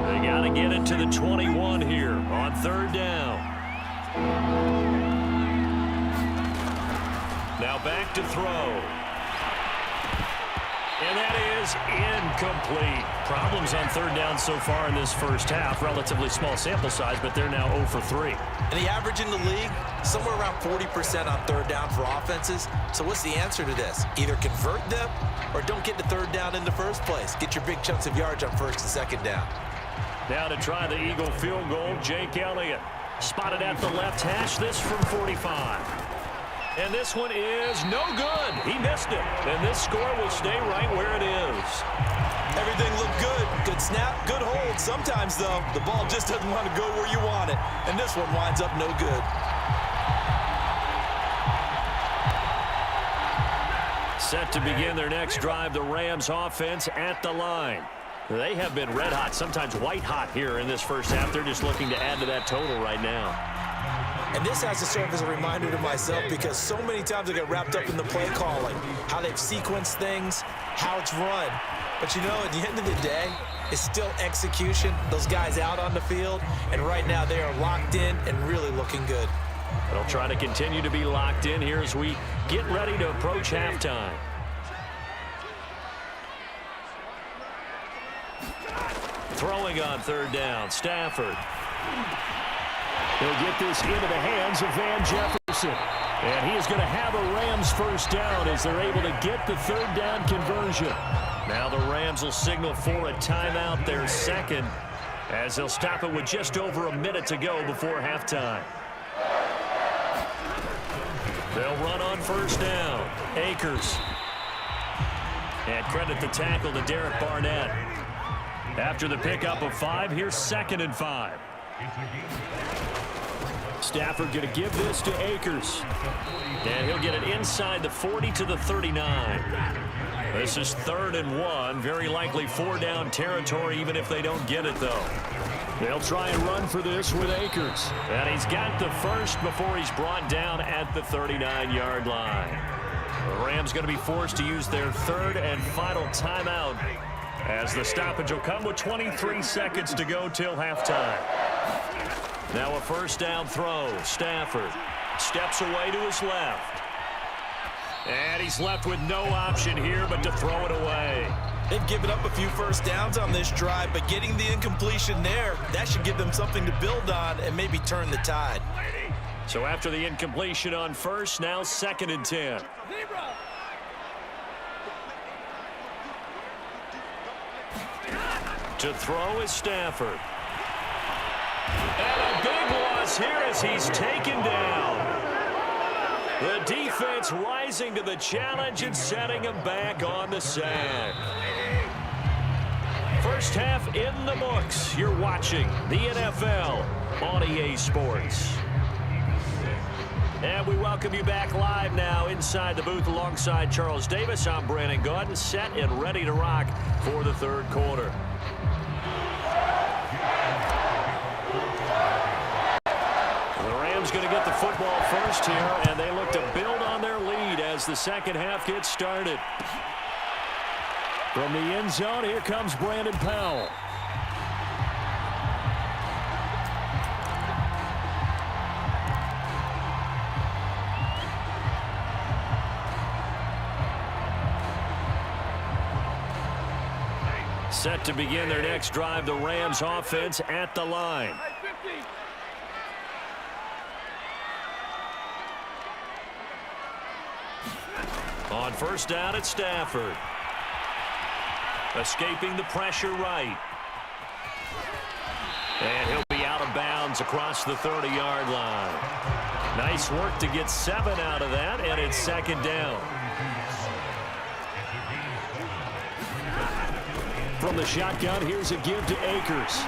S1: They got to get it to the 21 here on 3rd down. Now back to throw. And that is incomplete. Problems on 3rd down so far in this first half. Relatively small sample size, but they're now 0 for 3.
S2: And the average in the league, somewhere around 40% on 3rd down for offenses. So what's the answer to this? Either convert them or don't get the 3rd down in the first place. Get your big chunks of yards on 1st and 2nd down.
S1: Now to try the Eagle field goal, Jake Elliott. Spotted at the left hash, this from 45. And this one is no good. He missed it. And this score will stay right where it is.
S2: Everything looked good. Good snap, good hold. Sometimes, though, the ball just doesn't want to go where you want it. And this one winds up no good.
S1: Set to begin their next drive, the Rams offense at the line. They have been red hot, sometimes white hot here in this first half. They're just looking to add to that total right now.
S2: And this has to serve as a reminder to myself, because so many times I get wrapped up in the play calling, how they've sequenced things, how it's run. But, you know, at the end of the day, it's still execution. Those guys out on the field, and right now they are locked in and really looking good.
S1: They'll try to continue to be locked in here as we get ready to approach halftime. Throwing on 3rd down, Stafford. He'll get this into the hands of Van Jefferson. And he is going to have a Rams 1st down as they're able to get the 3rd down conversion. Now the Rams will signal for a timeout, their 2nd, as they'll stop it with just over a minute to go before halftime. They'll run on 1st down. Akers. And credit the tackle to Derek Barnett. After the pickup of 5, here's 2nd and 5. Stafford going to give this to Akers. And he'll get it inside the 40 to the 39. This is 3rd and 1. Very likely 4 down territory, even if they don't get it, though. They'll try and run for this with Akers. And he's got the first before he's brought down at the 39-yard line. The Rams going to be forced to use their third and final timeout as the stoppage will come with 23 seconds to go till halftime. Now a first down throw. Stafford steps away to his left. And he's left with no option here but to throw it away.
S2: They've given up a few first downs on this drive, but getting the incompletion there, that should give them something to build on and maybe turn the tide.
S1: So after the incompletion on first, now 2nd and 10. To throw is Stafford. And a big loss here as he's taken down. The defense rising to the challenge and setting him back on the sack. First half in the books. You're watching the NFL on EA Sports. And we welcome you back live now inside the booth alongside Charles Davis. I'm Brandon Gaudin, set and ready to rock for the third quarter. The Rams going to get the football first here, and they look to build on their lead as the second half gets started. From the end zone, here comes Brandon Powell. Set to begin their next drive, the Rams offense at the line. On first down, it's Stafford. Escaping the pressure right. And he'll be out of bounds across the 30-yard line. Nice work to get 7 out of that, and it's 2nd down. From the shotgun, here's a give to Akers.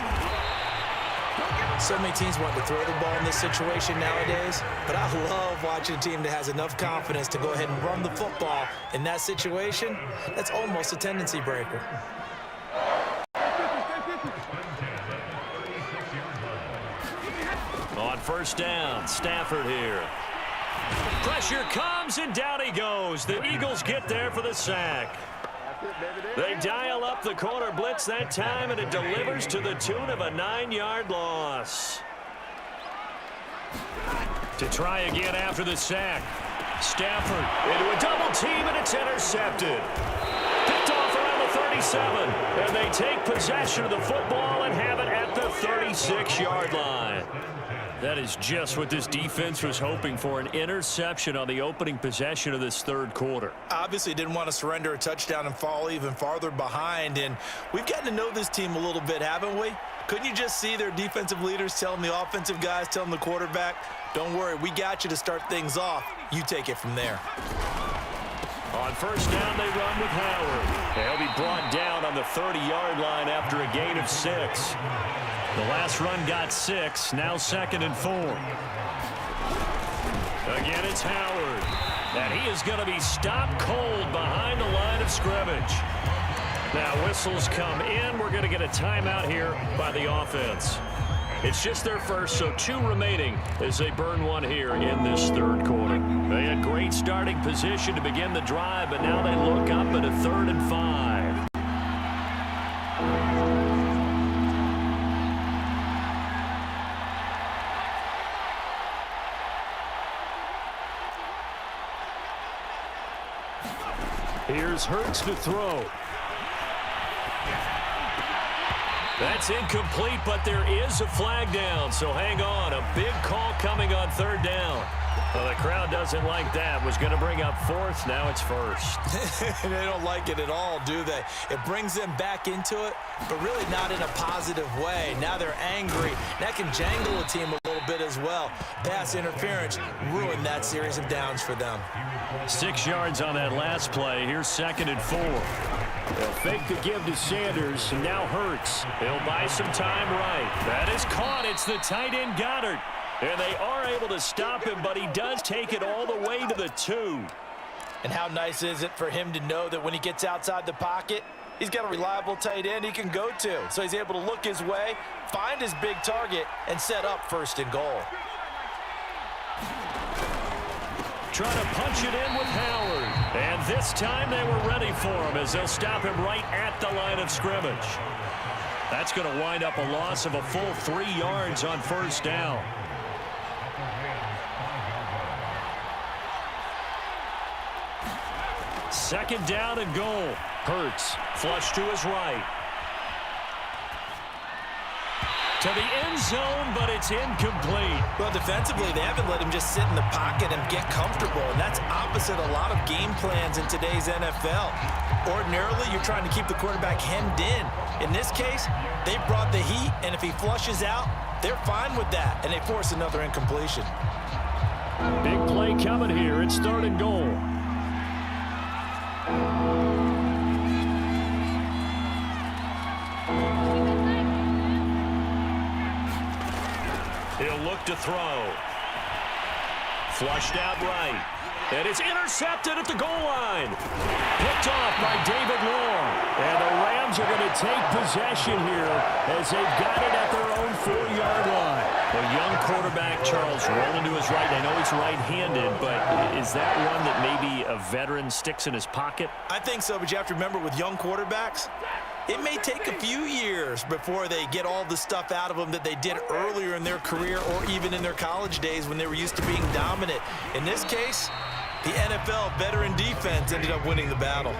S2: So many teams want to throw the ball in this situation nowadays, but I love watching a team that has enough confidence to go ahead and run the football in that situation. That's almost a tendency breaker.
S1: On first down, Stafford here. Pressure comes, and down he goes. The Eagles get there for the sack. They dial up the corner blitz that time, and it delivers to the tune of a 9-yard loss. To try again after the sack. Stafford into a double team, and it's intercepted. Picked off around the 37, and they take possession of the football and have it at the 36-yard line. That is just what this defense was hoping for, an interception on the opening possession of this third quarter.
S2: Obviously didn't want to surrender a touchdown and fall even farther behind, and we've gotten to know this team a little bit, haven't we? Couldn't you just see their defensive leaders telling the offensive guys, telling the quarterback, don't worry, we got you to start things off. You take it from there.
S1: On first down, they run with Howard. They'll be brought down on the 30-yard line after a gain of 6. The last run got 6, now 2nd and 4. Again, it's Howard. And he is going to be stopped cold behind the line of scrimmage. Now whistles come in. We're going to get a timeout here by the offense. It's just their first, so 2 remaining as they burn one here in this third quarter. They had great starting position to begin the drive, but now they look up at a 3rd and 5. Here's Hurts to throw. That's incomplete, but there is a flag down, so hang on. A big call coming on 3rd down. Well, the crowd doesn't like that. Was going to bring up 4th. Now it's 1st.
S2: They don't like it at all, do they? It brings them back into it, but really not in a positive way. Now they're angry. That can jangle a team a little bit as well. Pass interference ruined that series of downs for them.
S1: 6 yards on that last play. Here's 2nd and 4. They'll fake the give to Sanders, and now Hurts. He'll buy some time right. That is caught. It's the tight end Goddard. And they are able to stop him, but he does take it all the way to the 2.
S2: And how nice is it for him to know that when he gets outside the pocket, he's got a reliable tight end he can go to. So he's able to look his way, find his big target, and set up 1st and goal.
S1: Trying to punch it in with Howard. And this time they were ready for him as they'll stop him right at the line of scrimmage. That's going to wind up a loss of a full 3 yards on 1st down. Second down and goal. Hurts, flush to his right. To the end zone, but it's incomplete.
S2: Well, defensively, they haven't let him just sit in the pocket and get comfortable, and that's opposite a lot of game plans in today's NFL. Ordinarily, you're trying to keep the quarterback hemmed in. In this case, they brought the heat, and if he flushes out, they're fine with that, and they force another incompletion.
S1: Big play coming here. It's 3rd and goal. He'll look to throw. Flushed out right. And it's intercepted at the goal line. Picked off by David Long. And the Rams are going to take possession here as they've got it at their own 4-yard line. A young quarterback, Charles, rolling to his right. I know he's right-handed, but is that one that maybe a veteran sticks in his pocket?
S2: I think so, but you have to remember with young quarterbacks, it may take a few years before they get all the stuff out of them that they did earlier in their career or even in their college days when they were used to being dominant. In this case, the NFL veteran defense ended up winning the battle.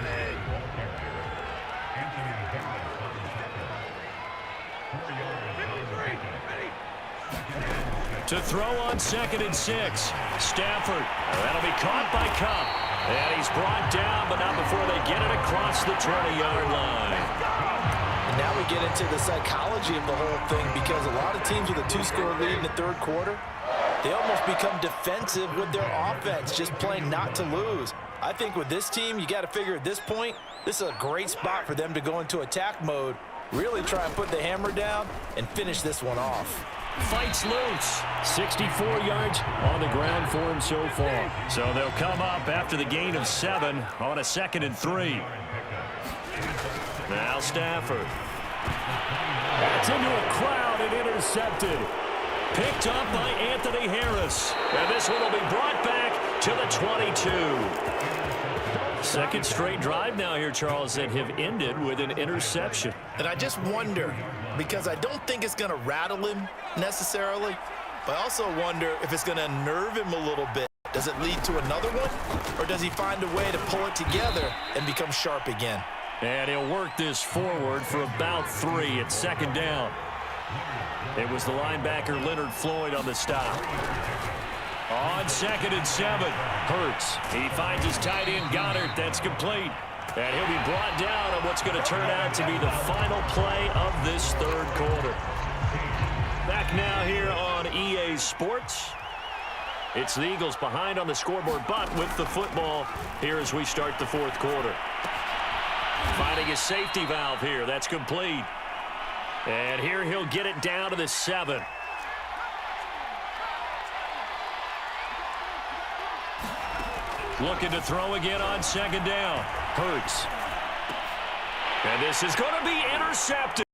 S1: To throw on 2nd and 6. Stafford. That'll be caught by Cup. And he's brought down, but not before they get it across the 20-yard line.
S2: And now we get into the psychology of the whole thing because a lot of teams with a 2-score lead in the 3rd quarter, they almost become defensive with their offense, just playing not to lose. I think with this team, you got to figure at this point, this is a great spot for them to go into attack mode, really try and put the hammer down and finish this one off.
S1: Fights loose. 64 yards on the ground for him so far. So they'll come up after the gain of 7 on a 2nd and 3. Now Stafford. That's into a crowd and intercepted. Picked up by Anthony Harris. And this one will be brought back to the 22. Second straight drive now here, Charles, that have ended with an interception.
S2: And I just wonder, because I don't think it's going to rattle him necessarily, but I also wonder if it's going to unnerve him a little bit. Does it lead to another one, or does he find a way to pull it together and become sharp again?
S1: And he'll work this forward for about 3 at 2nd down. It was the linebacker Leonard Floyd on the stop. On 2nd and 7, Hurts. He finds his tight end Goddard. That's complete. And he'll be brought down on what's going to turn out to be the final play of this 3rd quarter. Back now here on EA Sports. It's the Eagles behind on the scoreboard, but with the football here as we start the 4th quarter. Finding a safety valve here. That's complete. And here he'll get it down to the 7. Looking to throw again on 2nd down. Hurts. And this is going to be intercepted.